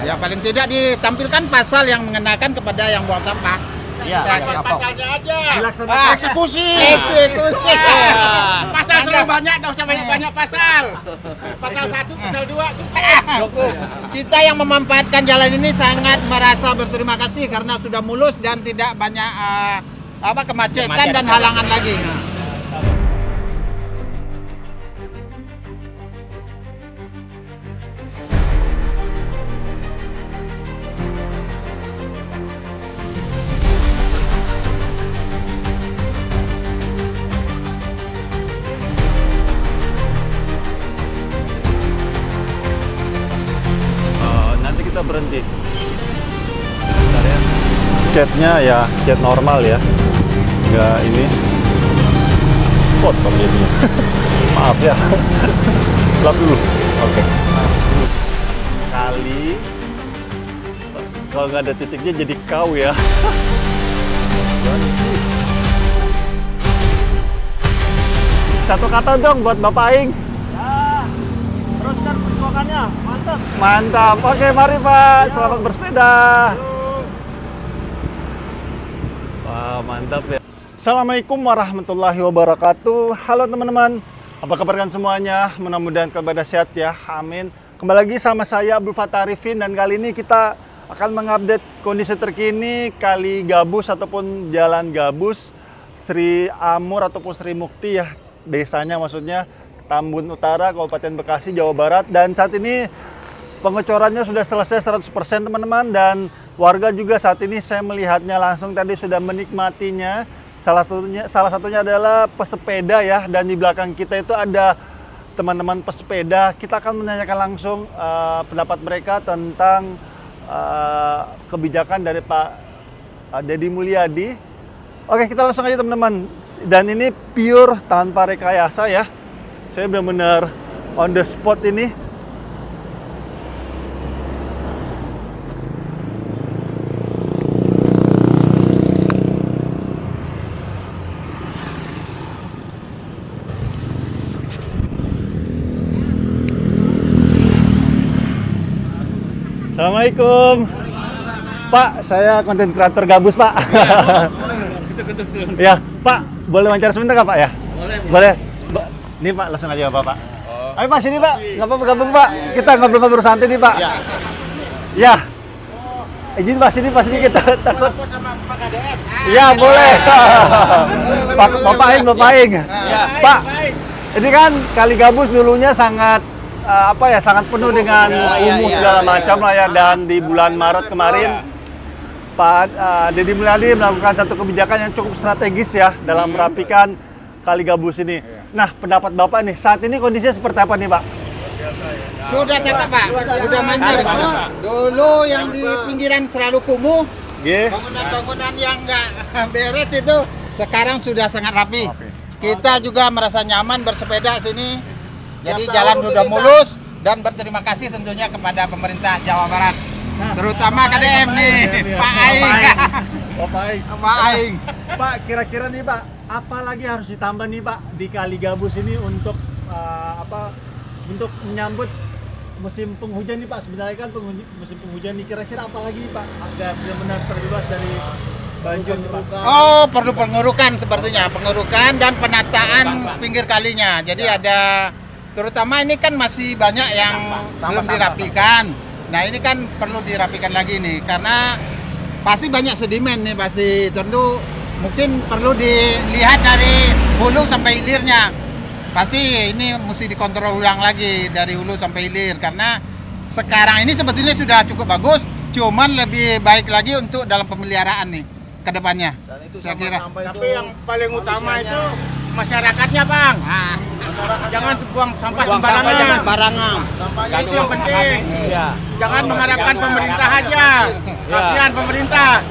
Ya paling tidak ditampilkan pasal yang mengenakan kepada yang buang sampah. Iya, pasalnya aja. Dilaksanakan. Eksekusi. Pasal terlalu banyak, nggak usah banyak pasal. Pasal 1, pasal 2 cukup. Kita yang memanfaatkan jalan ini sangat merasa berterima kasih karena sudah mulus dan tidak banyak kemacetan dan halangan lagi. Nanti kita berhenti. Bentar ya. Catnya ya cat normal ya, nggak ini potong jadinya. Maaf ya. Lap dulu. Oke. Kali kalau nggak ada titiknya jadi kau ya. Satu kata dong buat Bapak Aing. Teruskan perjuangannya, mantap. Mantap. Oke, mari Pak. Selamat bersepeda. Wah, mantap ya. Assalamualaikum warahmatullahi wabarakatuh. Halo teman-teman. Apa kabar kan semuanya? Mudah-mudahan kepada sehat ya. Amin. Kembali lagi sama saya Abdul Fattah Arifin dan kali ini kita akan mengupdate kondisi terkini Kali Gabus ataupun Jalan Gabus Sri Amur ataupun Sri Mukti ya. Desanya maksudnya Tambun Utara, Kabupaten Bekasi, Jawa Barat. Dan saat ini pengecorannya sudah selesai 100% teman-teman. Dan warga juga saat ini saya melihatnya langsung tadi sudah menikmatinya. Salah satunya adalah pesepeda ya. Dan di belakang kita itu ada teman-teman pesepeda. Kita akan menanyakan langsung pendapat mereka tentang kebijakan dari Pak Deddy Mulyadi. Oke, kita langsung aja teman-teman. Dan ini pure tanpa rekayasa ya. Saya benar-benar on the spot ini. Assalamualaikum. Pak, saya konten kreator Gabus, Pak. Ya, Pak, boleh wawancara sebentar nggak, Pak ya? Boleh. Ini Pak, langsung aja Pak. Ayo Pak, sini Pak. Nggak apa-apa gabung Pak. Kita ngobrol-ngobrol santai nih Pak. Ya. Izin Pak, sini kita takut. Sama Pak KDM. Ya, boleh. Bapak Aing. Pak, ini kan Kali Gabus dulunya sangat sangat penuh dengan humus segala macam lah ya. Dan di bulan Maret kemarin Pak Deddy Mulyadi melakukan satu kebijakan yang cukup strategis ya dalam merapikan Kali Gabus ini. Nah, pendapat Bapak nih, saat ini kondisinya seperti apa nih Pak? Sudah cakep Pak, sudah mantap Pak. Dulu yang di pinggiran terlalu kumuh, bangunan-bangunan yang nggak beres itu sekarang sudah sangat rapi. Kita juga merasa nyaman bersepeda sini. Jadi jalan sudah mulus dan berterima kasih tentunya kepada pemerintah Jawa Barat. Terutama KDM nih, Pak Aing. Pak Aing. Pak, kira-kira nih Pak, apa lagi harus ditambah nih Pak di Kali Gabus ini untuk untuk menyambut musim penghujan nih Pak? Sebenarnya kan musim penghujan nih, kira-kira apa lagi nih Pak agar benar-benar terbebas dari banjir nih Pak? Oh, perlu pengurukan sepertinya, pengurukan dan penataan pinggir kalinya. Jadi ada, terutama ini kan masih banyak yang belum dirapikan. Nah ini kan perlu dirapikan lagi nih, karena pasti banyak sedimen nih, pasti tentu mungkin perlu dilihat dari hulu sampai hilirnya. Pasti ini mesti dikontrol ulang lagi dari hulu sampai hilir, karena sekarang ini sebetulnya sudah cukup bagus, cuman lebih baik lagi untuk dalam pemeliharaan nih ke depannya. Saya kira. Tapi yang paling utama itu masyarakatnya, Bang. Jangan buang sampah sembarangan. Itu yang penting. Jangan mengharapkan pemerintah aja. Kasihan pemerintah.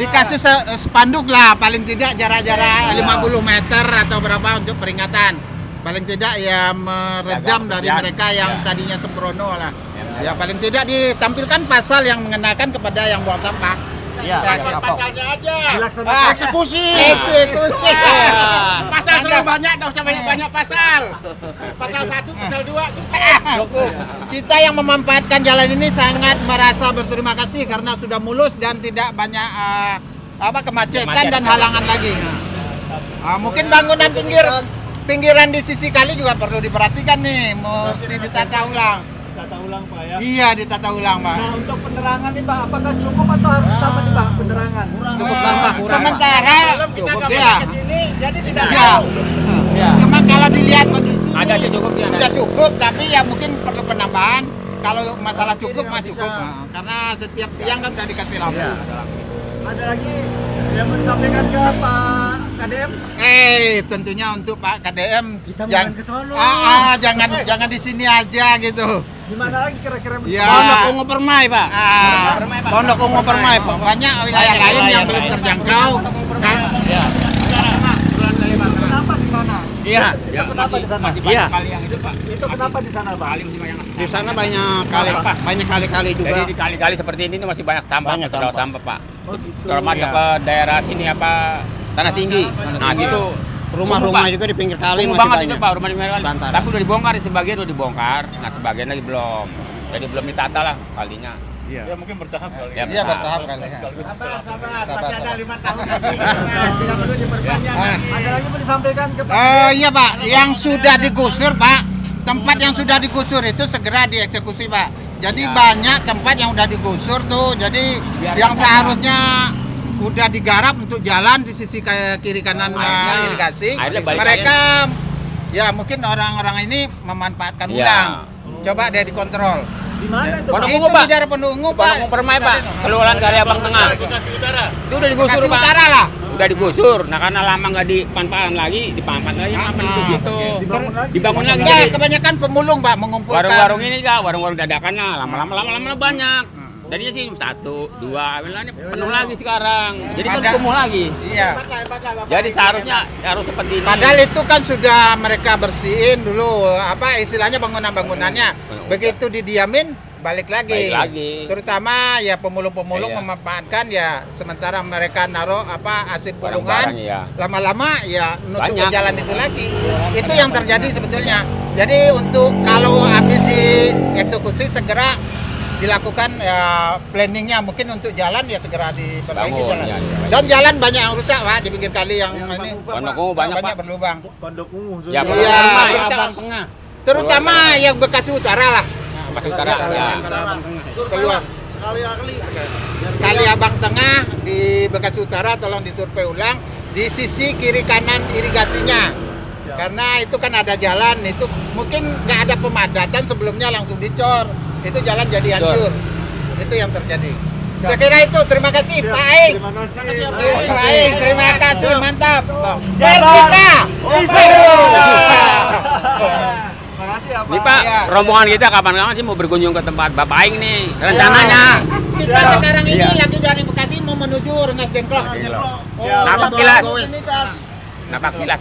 Dikasih spanduk lah, paling tidak jarak-jarak 50 meter atau berapa untuk peringatan. Paling tidak ya meredam dari mereka yang tadinya sembrono lah. Ya paling tidak ditampilkan pasal yang mengenakan kepada yang buang sampah. Iya, Sakit. pasalnya aja. Dilaksanakan. Eksekusi. Eksekusi. Pasal terlalu banyak, enggak usah banyak-banyak pasal. Pasal 1, pasal 2 cukup. Kita yang memanfaatkan jalan ini sangat merasa berterima kasih karena sudah mulus dan tidak banyak kemacetan dan halangan lagi. Mungkin bangunan pinggiran di sisi kali juga perlu diperhatikan nih, mesti ditata ulang. Tata ulang Pak ya. Iya, ditata ulang, Pak. Nah, untuk penerangan nih Pak, apakah cukup atau harus tambah nih Pak penerangan? Cukup tambah. Sementara Cukup ya. ya. Ke sini jadi tidak Ya. tahu. Cuma kalau dilihat kondisi Ada sih cukup ya. sudah cukup, tapi ya mungkin perlu penambahan. Kalau masalah cukup mah cukup, karena setiap tiang kan sudah dikasih lampu. Ada lagi yang mau disampaikan ke Pak KDM? Tentunya untuk Pak KDM, jangan ke sono. jangan di sini aja gitu. Di mana lagi kira-kira? Ya. Pondok Ungu Permai, Pak. Pondok Ungu Permai, Pak. Banyak wilayah lain yang belum terjangkau. Kenapa di sana? Iya. Kenapa di sana? Iya. Kali yang itu Pak. Itu kenapa di sana Pak? Kali masih banyak. Di sana banyak kali juga. Jadi di kali-kali seperti ini tuh masih banyak sampah, Banyak kalau sampah. sampah Pak. Oh, gitu. Terutama Iya. ke daerah sini tanah tinggi. Nah situ Rumah-rumah juga di pinggir kali kumuh masih banget banyak. itu Pak, rumah di pinggir kali. Bantaran. Tapi udah dibongkar, sebagian udah dibongkar. Nah sebagian lagi belum. Jadi belum ditata lah kalinya. Iya. Ya, Iya, bertahap kali. Sabar, masih ada 5 tahun lagi. Tidak perlu diperpanjang. Ada lagi mau disampaikan ke Pak? Iya Pak, yang sudah digusur Pak, tempat yang sudah digusur itu segera dieksekusi Pak. Jadi banyak tempat yang udah digusur tuh, jadi yang seharusnya udah digarap untuk jalan di sisi kiri kanan irigasi. airnya balik Mereka ya mungkin orang-orang ini memanfaatkan Iya. ulang. Coba deh dikontrol. Di mana itu Pak? Pondok Itu Ungu, Pak. di daerah Pondok Ungu Pak. Pondok Ungu Permai Pak, keluaran Karya Abang Tengah. Itu udah digusur Bekasi Pak. Utara lah. Udah digusur. Nah karena lama nggak dipanfaatan lagi, dipampat lagi mapan di situ. Dibangun lagi. Ya, kebanyakan pemulung Pak mengumpulkan. Warung-warung ini Kak, warung-warung dadakan lah, lama-lama banyak. Tadinya sih 1, 2, ini penuh lagi sekarang. Jadi kan Ada- kumuh lagi. Iya. Jadi seharusnya harus seperti ini. Padahal itu kan sudah mereka bersihin dulu istilahnya bangunan-bangunannya. Begitu didiamin balik lagi. Balik lagi. Terutama ya pemulung-pemulung Iya. memanfaatkan ya sementara mereka naruh asid pulungan. Barang-barang, iya. Lama-lama ya nutup ke Banyak. jalan itu lagi. Itu yang terjadi sebetulnya. Jadi untuk kalau habis dieksekusi segera dilakukan ya planningnya mungkin untuk jalan ya segera diperbaiki Bangun, jalan. ya, Dan jalan banyak yang rusak Pak di pinggir kali yang ini. Pondok Ungu banyak Pak. berlubang. Pondok Ungu. Ya, Sudah. Pondok Iya, Permai. terutama, terutama yang Bekasi Utara lah. Bekasi Utara, ya. Keluar. Kali Abang Tengah di Bekasi Utara tolong disurvei ulang di sisi kiri kanan irigasinya. Karena itu kan ada jalan, itu mungkin nggak ada pemadatan sebelumnya langsung dicor. Itu jalan jadi hancur. Itu yang terjadi. Saya kira itu. Terima kasih Pak Aing. Terima kasih. Pak Aing, terima kasih, mantap. Jalan. Merdeka. Terima kasih ya Pak. Ini Pak, Iya. rombongan kita kapan-kapan sih mau berkunjung ke tempat Bapak Aing nih. Rencananya. Kita Siap. sekarang ini Iya. lagi dari Bekasi mau menuju Rengas Dengklok. Nampak kilas. Nampak kilas.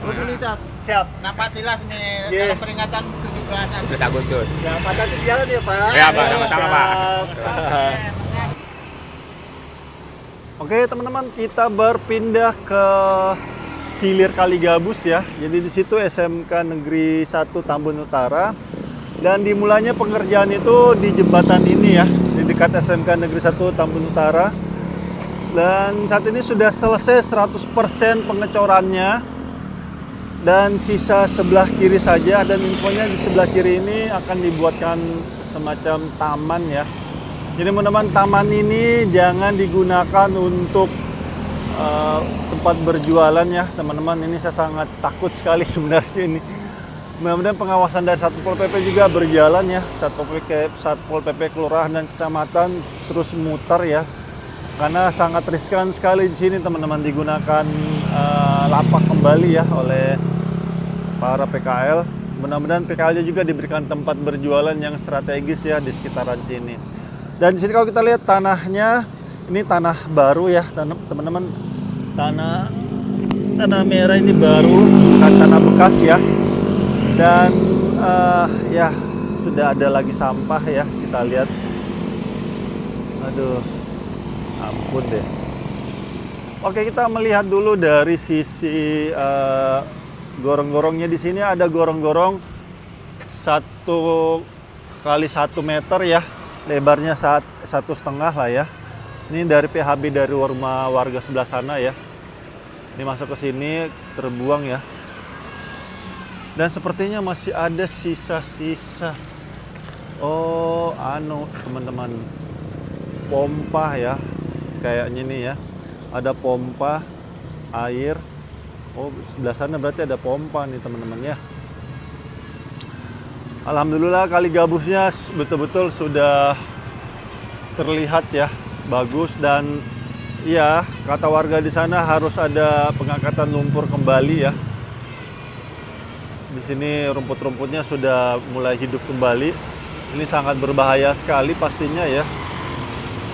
Siap. Nampak tilas nih Iya. dalam peringatan 17 Agustus. 17 Agustus. Siap, hati-hati di jalan ya Pak. Ya, Pak. Sama-sama, Pak. Siap. Oke teman-teman, kita berpindah ke hilir Kali Gabus ya. Jadi di situ SMK Negeri 1 Tambun Utara. Dan dimulainya pengerjaan itu di jembatan ini ya, di dekat SMK Negeri 1 Tambun Utara. Dan saat ini sudah selesai 100% pengecorannya. Dan sisa sebelah kiri saja, dan infonya di sebelah kiri ini akan dibuatkan semacam taman ya. Jadi teman-teman, taman ini jangan digunakan untuk tempat berjualan ya teman-teman. Ini saya sangat takut sekali sebenarnya ini. Mudah-mudahan pengawasan dari Satpol PP juga berjalan ya. Satpol PP Kelurahan dan Kecamatan terus mutar ya. Karena sangat riskan sekali di sini teman-teman, digunakan lapak kembali ya oleh para PKL. Mudah-mudahan PKL juga diberikan tempat berjualan yang strategis ya di sekitaran sini. Dan di sini kalau kita lihat tanahnya, ini tanah baru ya teman-teman. Tanah merah ini baru, bukan tanah bekas ya. Dan ya sudah ada lagi sampah ya, kita lihat. Aduh, ampun deh. Oke, kita melihat dulu dari sisi gorong-gorongnya. Di sini ada gorong-gorong 1 kali 1 meter ya, lebarnya 1,5 lah ya. Ini dari PHB dari rumah warga sebelah sana ya. Ini masuk ke sini terbuang ya. Dan sepertinya masih ada sisa-sisa. Oh, teman-teman, pompa ya, kayaknya nih ya. Ada pompa air. Oh, sebelah sana berarti ada pompa nih teman-teman ya. Alhamdulillah kali gabusnya betul-betul sudah terlihat ya, bagus. Dan ya, kata warga di sana harus ada pengangkatan lumpur kembali ya. Di sini rumput-rumputnya sudah mulai hidup kembali. Ini sangat berbahaya sekali pastinya ya.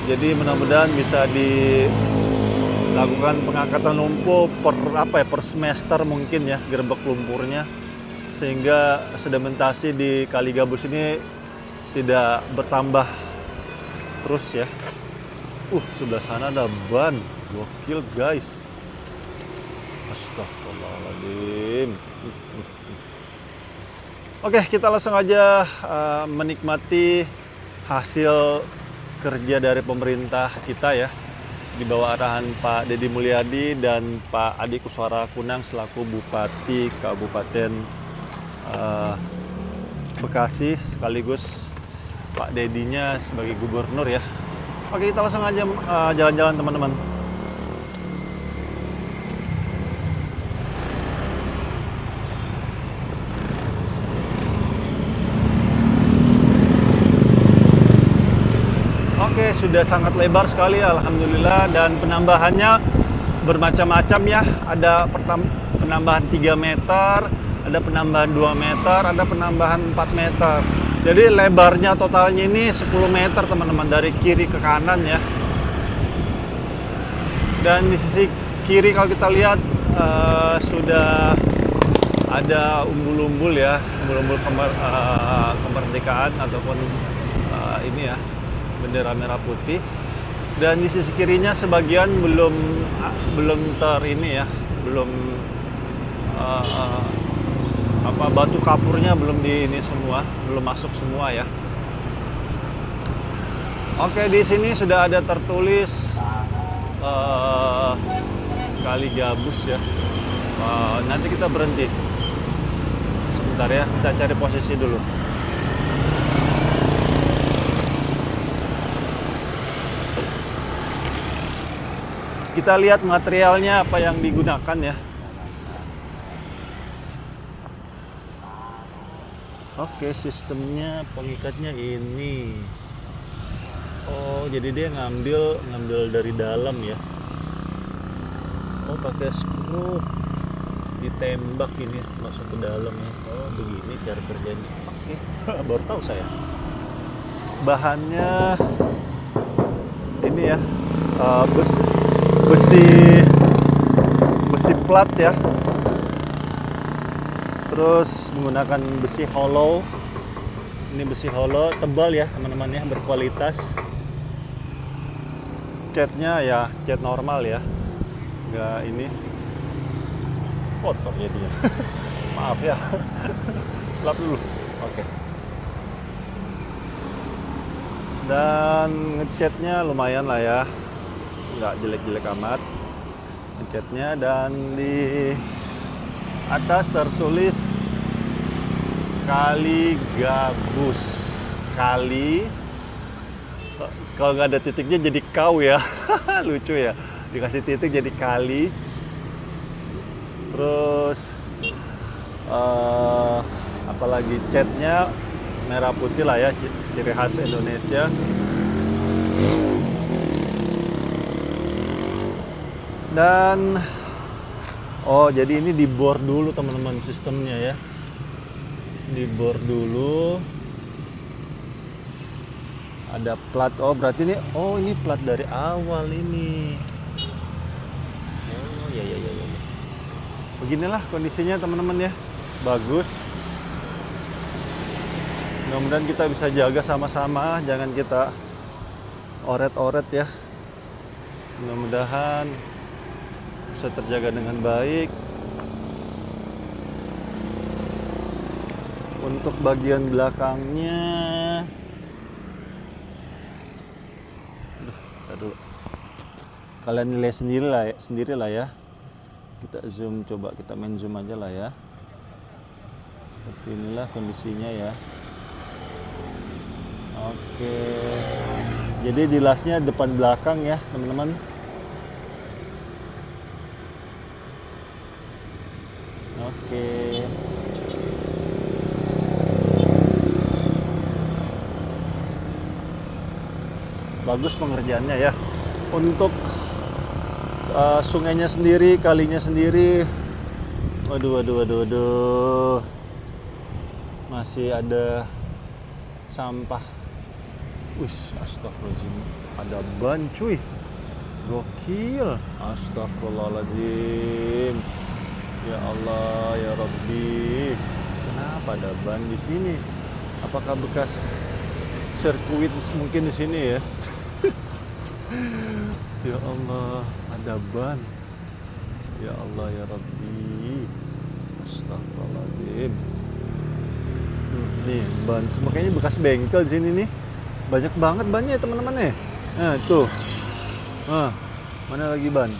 Jadi mudah-mudahan bisa dilakukan pengangkatan lumpur per semester mungkin ya, gerbek lumpurnya, sehingga sedimentasi di Kali Gabus ini tidak bertambah terus ya. Sebelah sana ada ban, gokil guys. Astagfirullahaladzim. Oke, kita langsung aja menikmati hasil kerja dari pemerintah kita ya, di bawah arahan Pak Deddy Mulyadi dan Pak Adi Kuswara Kunang selaku Bupati Kabupaten Bekasi, sekaligus Pak Dedinya sebagai gubernur ya. Oke, kita langsung aja jalan-jalan teman-teman. Oke, sudah sangat lebar sekali alhamdulillah, dan penambahannya bermacam-macam ya. Ada penambahan 3 meter, ada penambahan 2 meter, ada penambahan 4 meter. Jadi lebarnya totalnya ini 10 meter teman-teman, dari kiri ke kanan ya. Dan di sisi kiri kalau kita lihat sudah ada umbul-umbul ya, umbul-umbul kemerdekaan ataupun ini ya, bendera merah putih. Dan di sisi kirinya sebagian belum batu kapurnya belum semua, belum masuk semua ya. Oke, di sini sudah ada tertulis Kali Gabus ya. Nanti kita berhenti sebentar ya, kita cari posisi dulu. Kita lihat materialnya apa yang digunakan ya. Oke, sistemnya pengikatnya ini. Oh, jadi dia ngambil dari dalam ya. Oh, pakai skru ditembak ini masuk ke dalam ya. Oh, begini cara kerjanya. Oke, baru tahu saya. Bahannya ini ya, besi plat ya. Terus menggunakan besi hollow. Ini besi hollow tebal ya teman-teman ya, berkualitas. Catnya ya cat normal ya, nggak ini kotor jadinya. Maaf ya. Lap dulu. Oke. Dan ngecatnya lumayan lah ya, nggak jelek-jelek amat ngecatnya. Dan di atas tertulis Kali Gabus. Kali, kalau nggak ada titiknya jadi kau ya. Lucu ya, dikasih titik jadi kali. Terus apalagi catnya merah putih lah ya, ciri khas Indonesia. Dan jadi ini dibor dulu teman-teman sistemnya ya. Dibor dulu. Ada plat. Oh, berarti ini plat dari awal ini. Oh, ya. Beginilah kondisinya teman-teman ya. Bagus. Mudah-mudahan kita bisa jaga sama-sama, jangan kita oret-oret ya. Mudah-mudahan bisa terjaga dengan baik. Untuk bagian belakangnya, kita dulu. Kalian nilai sendiri lah ya. Kita zoom, coba kita main zoom aja lah ya. Seperti inilah kondisinya ya. Oke. Jadi dilasnya depan belakang ya, teman-teman. Oke. Bagus pengerjaannya ya. Untuk sungainya sendiri, kalinya sendiri, waduh, masih ada sampah. Wih, astagfirullahaladzim, ada ban cuy, gokil, astagfirullahaladzim, ya Allah, ya Rabbi, kenapa ada ban di sini? Apakah bekas sirkuit mungkin di sini ya? Ya Allah, ada ban. Ya Allah, ya Rabbi. Astagfirullahaladzim. Nih, ban. Makanya bekas bengkel di sini nih. Banyak banget bannya teman-teman ya. Nah, tuh. Nah, mana lagi ban?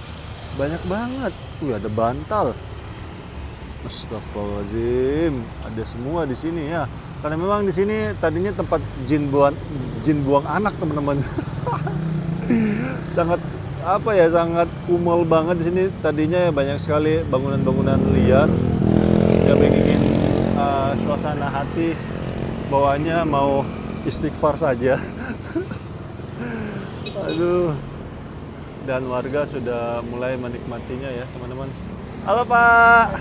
Banyak banget. Wih, ada bantal. Astagfirullahaladzim. Ada semua di sini ya. Karena memang di sini tadinya tempat jin buang anak, teman-teman. Sangat sangat kumul banget di sini. Tadinya banyak sekali bangunan-bangunan liar yang bikin suasana hati bawaannya mau istighfar saja. Aduh. Dan warga sudah mulai menikmatinya ya, teman-teman. Halo Pak.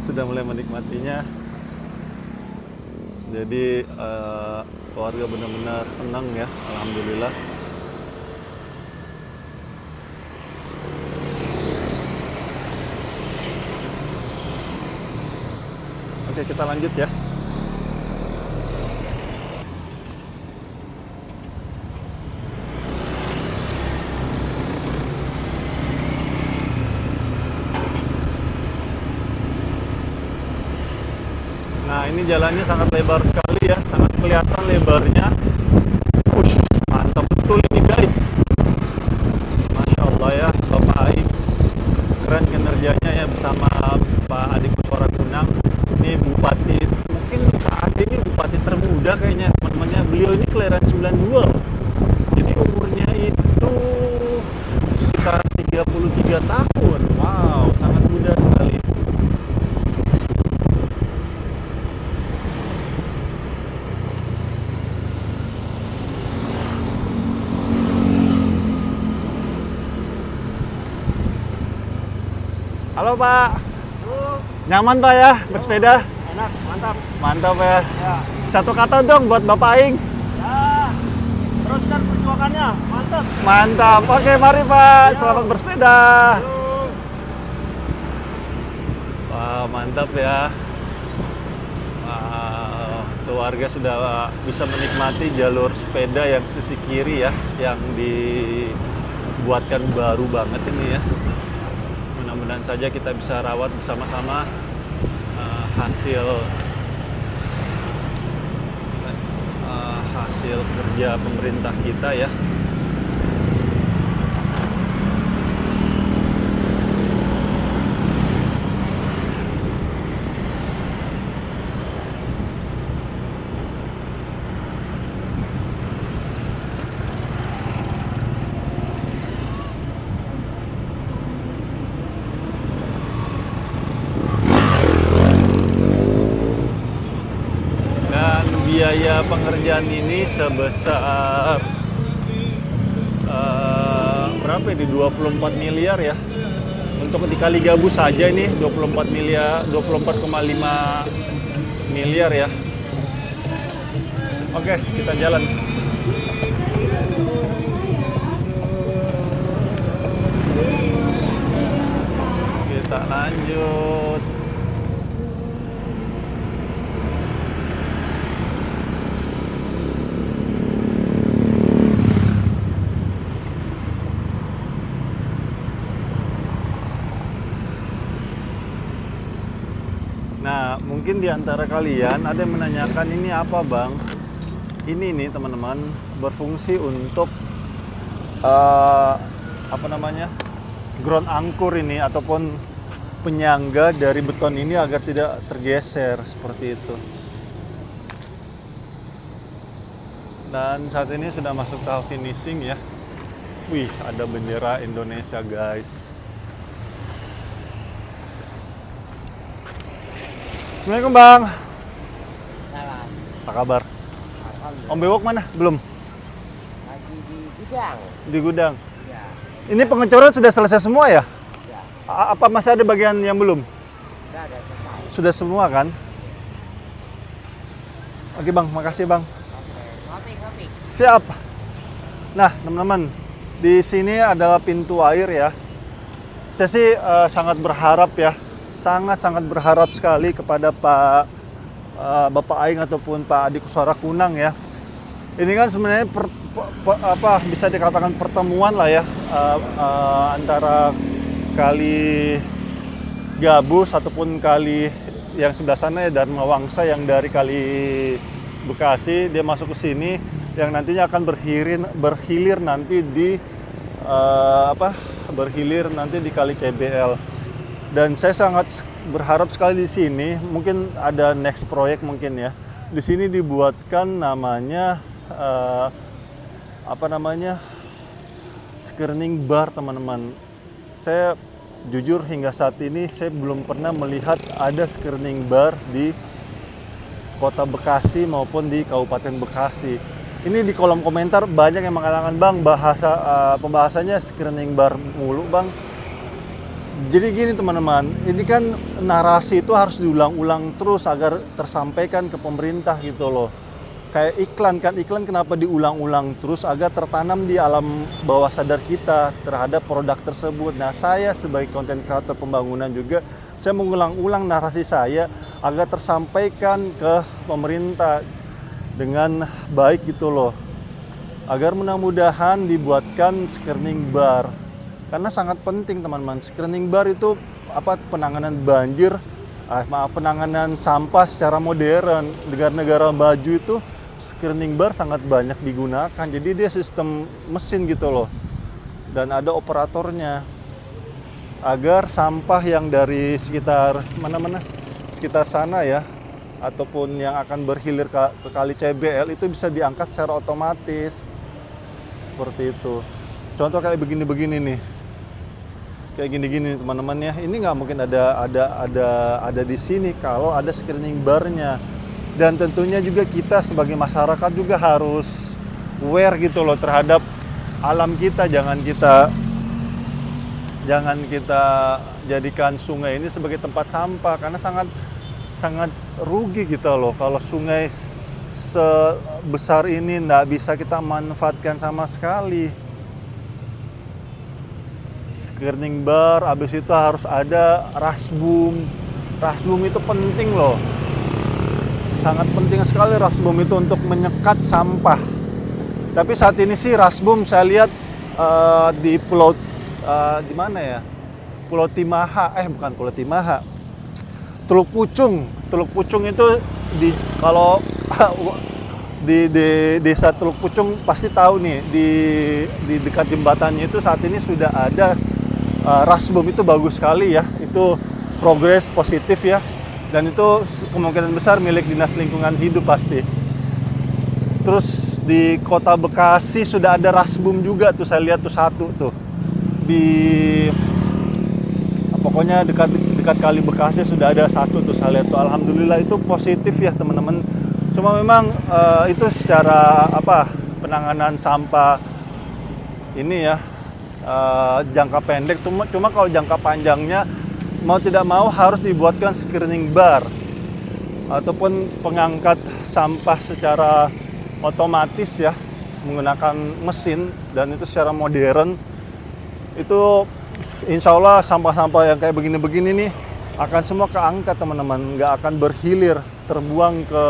Sudah mulai menikmatinya. Jadi warga benar-benar senang ya, alhamdulillah. Oke, kita lanjut ya. Nah, ini jalannya sangat lebar sekali ya, sangat kelihatan lebarnya. Mantap betul ini guys. Masya Allah ya, Bapak Aik. Keren kinerjanya ya bersama Pak Adi Kuswara Kunang. Ini Bupati, mungkin Pak Adi ini Bupati termuda kayaknya teman-temannya. Beliau ini kelahiran 92. Jadi umurnya itu sekitar 33 tahun. Wow, sangat muda sekali. Halo Pak. Nyaman Pak ya bersepeda? Enak, mantap. Mantap ya. Ya. Satu kata dong buat Bapak Aing. Ya. Teruskan perjuangannya, mantap. Mantap. Oke, mari Pak. Selamat bersepeda. Wah, mantap ya. Wah, keluarga sudah bisa menikmati jalur sepeda yang sisi kiri ya, yang dibuatkan baru banget ini ya. Mudah-mudahan saja kita bisa rawat bersama-sama hasil kerja pemerintah kita ya. Biaya pengerjaan ini sebesar berapa ini? 24 miliar ya. Untuk dikali gabus saja ini 24 miliar, 24,5 miliar ya. Oke, kita jalan. Kita lanjut. mungkin di antara kalian ada yang menanyakan ini apa bang? Ini nih teman-teman berfungsi untuk apa namanya, ground angkur ini ataupun penyangga dari beton ini agar tidak tergeser seperti itu. Dan saat ini sudah masuk tahap finishing ya. Wih, ada bendera Indonesia guys. Assalamualaikum bang. Salam. Apa kabar? Om Bewok mana? Belum? Lagi di gudang. Di gudang. Ya. Ini pengecoran sudah selesai semua ya? Ya. Apa masih ada bagian yang belum? Sudah ada selesai. Sudah semua kan? Oke bang, makasih bang. Kopi. Siap. Nah teman-teman, di sini adalah pintu air ya. Saya sih sangat berharap ya, sangat berharap sekali kepada Bapak Aing ataupun Pak Adi Kuswara Kunang ya. Ini kan sebenarnya bisa dikatakan pertemuan lah ya antara kali Gabus ataupun kali yang sebelah sana ya, Dharma Wangsa yang dari kali Bekasi dia masuk ke sini yang nantinya akan berhilir nanti di berhilir nanti di kali CBL. Dan saya sangat berharap sekali di sini, mungkin ada next proyek mungkin ya. Di sini dibuatkan namanya screening bar teman-teman. Saya jujur hingga saat ini saya belum pernah melihat ada screening bar di Kota Bekasi maupun di Kabupaten Bekasi. Ini di kolom komentar banyak yang mengatakan bang pembahasannya screening bar mulu bang. Jadi gini teman-teman, ini kan narasi itu harus diulang-ulang terus agar tersampaikan ke pemerintah gitu loh. Kayak iklan kan, iklan kenapa diulang-ulang terus agar tertanam di alam bawah sadar kita terhadap produk tersebut. Nah saya sebagai konten kreator pembangunan juga, saya mengulang-ulang narasi saya agar tersampaikan ke pemerintah dengan baik gitu loh. Agar mudah-mudahan dibuatkan screening bar. Karena sangat penting teman-teman, screening bar itu penanganan banjir, penanganan sampah secara modern. Negara-negara maju itu screening bar sangat banyak digunakan. Jadi dia sistem mesin gitu loh. Dan ada operatornya. Agar sampah yang dari sekitar mana-mana, sekitar sana ya, ataupun yang akan berhilir ke kali CBL itu bisa diangkat secara otomatis. Seperti itu. Contoh kayak begini-begini nih. Kayak gini-gini teman-teman ya. Ini nggak mungkin ada di sini kalau ada screening barnya. Dan tentunya juga kita sebagai masyarakat juga harus aware gitu loh terhadap alam kita. Jangan kita jadikan sungai ini sebagai tempat sampah karena sangat rugi gitu loh kalau sungai sebesar ini nggak bisa kita manfaatkan sama sekali. Screening bar, habis itu harus ada rasbum. Rasbum itu penting loh. Sangat penting sekali rasbum itu untuk menyekat sampah. Tapi saat ini sih rasbum saya lihat di pulau di mana ya? Pulau Timaha, bukan Pulau Timaha. Teluk Pucung. Teluk Pucung itu kalau di desa Teluk Pucung pasti tahu nih di dekat jembatannya itu saat ini sudah ada rasbum. Itu bagus sekali ya. Itu progres positif ya. Dan itu kemungkinan besar milik Dinas Lingkungan Hidup pasti. Terus di Kota Bekasi sudah ada rasbum juga tuh, saya lihat tuh satu tuh. Pokoknya dekat kali Bekasi sudah ada satu tuh saya lihat tuh. Alhamdulillah itu positif ya teman-teman. Cuma memang itu secara penanganan sampah ini ya jangka pendek. Cuma kalau jangka panjangnya mau tidak mau harus dibuatkan screening bar ataupun pengangkat sampah secara otomatis ya menggunakan mesin dan itu secara modern. Itu insya Allah sampah-sampah yang kayak begini-begini nih akan semua keangkat teman-teman, nggak akan berhilir terbuang ke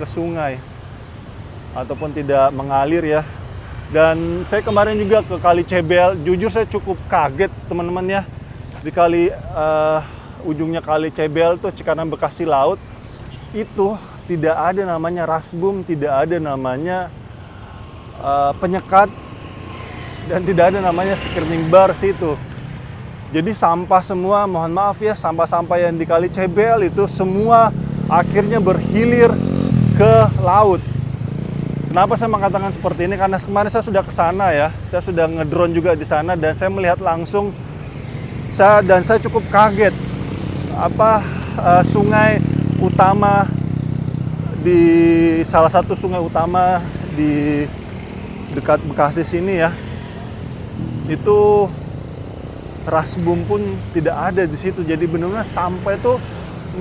sungai ataupun tidak mengalir ya. Dan saya kemarin juga ke kali CBL, jujur saya cukup kaget teman-teman ya. Di kali ujungnya Kali Cebel tuh Cikarang Bekasi Laut, itu tidak ada namanya rasbum, tidak ada namanya penyekat, dan tidak ada namanya screening bar situ. Jadi sampah semua, mohon maaf ya, sampah-sampah yang di Kali Cebel itu semua akhirnya berhilir ke laut. Kenapa saya mengatakan seperti ini? Karena kemarin saya sudah ke sana ya, saya sudah ngedrone juga di sana dan saya melihat langsung, saya cukup kaget sungai utama di salah satu sungai utama di dekat Bekasi sini ya, itu rasbum pun tidak ada di situ. Jadi benar-benar sampah itu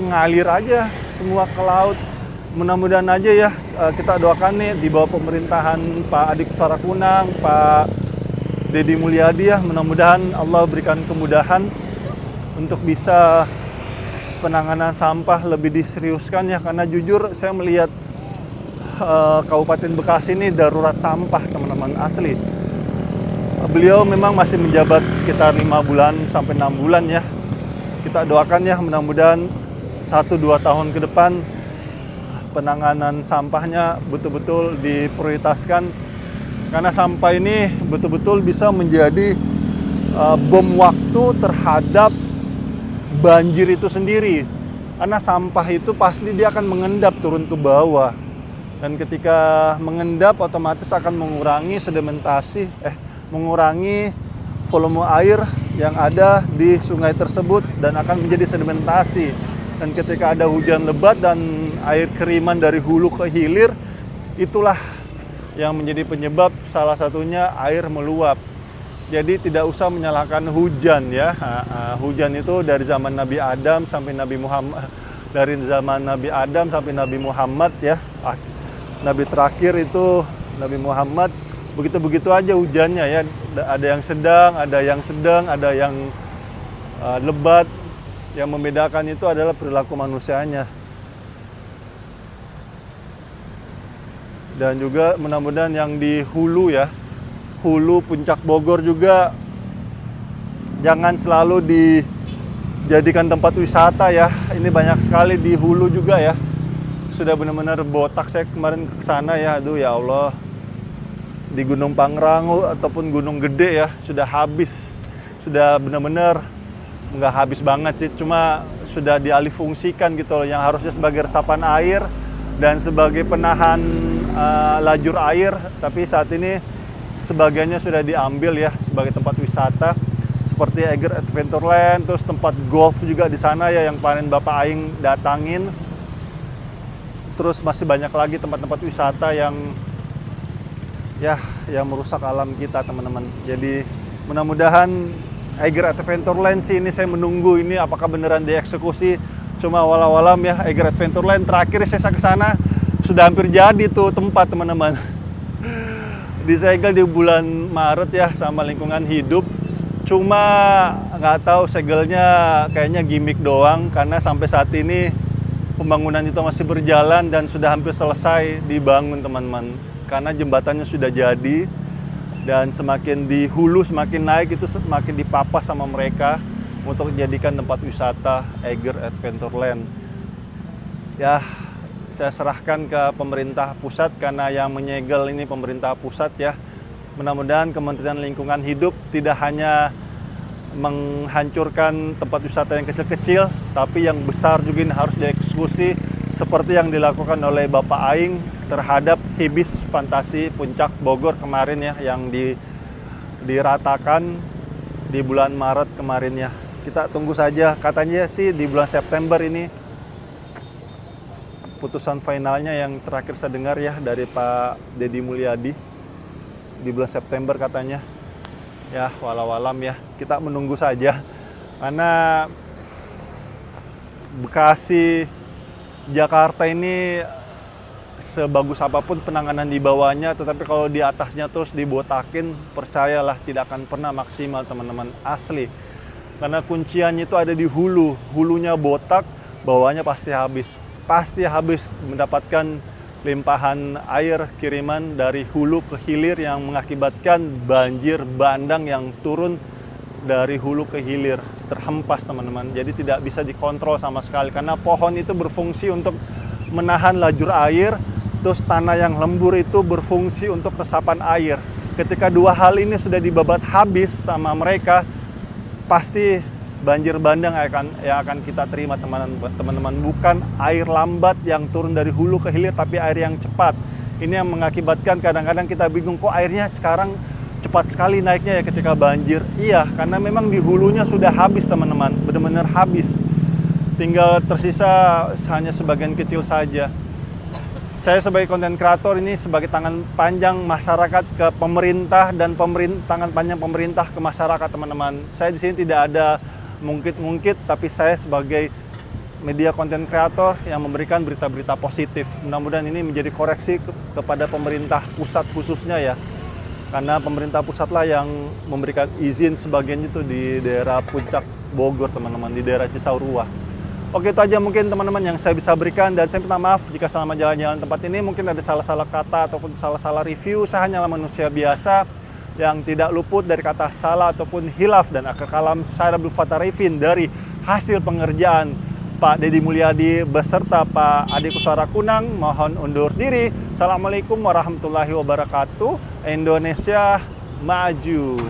ngalir aja semua ke laut. Mudah-mudahan aja ya, kita doakan nih di bawah pemerintahan Pak Adi Kuswarakunang, Pak Deddy Mulyadi ya, mudah-mudahan Allah berikan kemudahan untuk bisa penanganan sampah lebih diseriuskan ya, karena jujur saya melihat Kabupaten Bekasi ini darurat sampah teman-teman, asli. Beliau memang masih menjabat sekitar 5 bulan sampai 6 bulan ya. Kita doakan ya, mudah-mudahan 1-2 tahun ke depan penanganan sampahnya betul-betul diprioritaskan, karena sampah ini betul-betul bisa menjadi bom waktu terhadap banjir itu sendiri. Karena sampah itu pasti dia akan mengendap turun ke bawah, dan ketika mengendap otomatis akan mengurangi sedimentasi, mengurangi volume air yang ada di sungai tersebut dan akan menjadi sedimentasi. Dan ketika ada hujan lebat dan air kiriman dari hulu ke hilir, itulah yang menjadi penyebab salah satunya air meluap. Jadi tidak usah menyalahkan hujan ya. Hujan itu dari zaman Nabi Adam sampai Nabi Muhammad, dari zaman Nabi Adam sampai Nabi Muhammad ya. Nabi terakhir itu Nabi Muhammad, begitu-begitu aja hujannya ya. Ada yang sedang, ada yang lebat. Yang membedakan itu adalah perilaku manusianya. Dan juga mudah-mudahan yang di hulu ya, hulu Puncak Bogor juga jangan selalu dijadikan tempat wisata ya. Ini banyak sekali di hulu juga ya. Sudah benar-benar botak, saya kemarin ke sana ya. Aduh ya Allah. Di Gunung Pangrango ataupun Gunung Gede ya, sudah habis. Sudah benar-benar nggak habis banget sih, cuma sudah dialihfungsikan gitu loh, yang harusnya sebagai resapan air dan sebagai penahan lajur air, tapi saat ini sebagiannya sudah diambil ya sebagai tempat wisata seperti Eiger Adventureland, terus tempat golf juga di sana ya yang paling Bapak Aing datangin. Terus masih banyak lagi tempat-tempat wisata yang merusak alam kita teman-teman. Jadi mudah-mudahan Eiger Adventureland sih, ini saya menunggu ini apakah beneran dieksekusi. Cuma walau-walam ya, Eiger Adventureland terakhir saya ke sana sudah hampir jadi tuh tempat teman-teman. Disegel di bulan Maret ya sama lingkungan hidup. Cuma nggak tahu segelnya kayaknya gimmick doang, karena sampai saat ini pembangunan itu masih berjalan dan sudah hampir selesai dibangun teman-teman. Karena jembatannya sudah jadi. Dan semakin di hulu semakin naik, itu semakin dipapas sama mereka untuk dijadikan tempat wisata Eiger Adventureland. Ya, saya serahkan ke pemerintah pusat karena yang menyegel ini pemerintah pusat ya. Mudah-mudahan Kementerian Lingkungan Hidup tidak hanya menghancurkan tempat wisata yang kecil-kecil, tapi yang besar juga ini harus dieksekusi seperti yang dilakukan oleh Bapak Aing terhadap Hibis Fantasi Puncak Bogor kemarin ya, yang diratakan di bulan Maret kemarin ya. Kita tunggu saja, katanya sih di bulan September ini putusan finalnya, yang terakhir saya dengar ya dari Pak Deddy Mulyadi, di bulan September katanya. Ya walau-alam ya, kita menunggu saja, karena Bekasi Jakarta ini sebagus apapun penanganan di bawahnya, tetapi kalau di atasnya terus dibotakin, percayalah tidak akan pernah maksimal teman-teman, asli. Karena kunciannya itu ada di hulu, hulunya botak, bawahnya pasti habis mendapatkan limpahan air kiriman dari hulu ke hilir yang mengakibatkan banjir bandang yang turun dari hulu ke hilir, terhempas teman-teman. Jadi tidak bisa dikontrol sama sekali karena pohon itu berfungsi untuk menahan lajur air, terus tanah yang lembur itu berfungsi untuk resapan air. Ketika dua hal ini sudah dibabat habis sama mereka, pasti banjir bandang yang akan kita terima teman-teman. Bukan air lambat yang turun dari hulu ke hilir, tapi air yang cepat. Ini yang mengakibatkan kadang-kadang kita bingung, kok airnya sekarang cepat sekali naiknya ya ketika banjir. Iya, karena memang di hulunya sudah habis teman-teman, benar-benar habis. Tinggal tersisa hanya sebagian kecil saja. Saya sebagai konten kreator ini sebagai tangan panjang masyarakat ke pemerintah dan tangan panjang pemerintah ke masyarakat teman-teman. Saya di sini tidak ada mungkit-mungkit, tapi saya sebagai media konten kreator yang memberikan berita-berita positif. Mudah-mudahan ini menjadi koreksi kepada pemerintah pusat khususnya ya. Karena pemerintah pusatlah yang memberikan izin sebagian itu di daerah Puncak Bogor teman-teman, di daerah Cisarua. Oke, itu aja mungkin teman-teman yang saya bisa berikan, dan saya minta maaf jika selama jalan-jalan tempat ini mungkin ada salah-salah kata ataupun salah-salah review. Saya hanyalah manusia biasa yang tidak luput dari kata salah ataupun hilaf dan akhir kalam. Saya Abdul Fattah Arifin dari hasil pengerjaan Pak Deddy Mulyadi beserta Pak Ade Kuswara Kunang. Mohon undur diri. Assalamualaikum warahmatullahi wabarakatuh. Indonesia maju.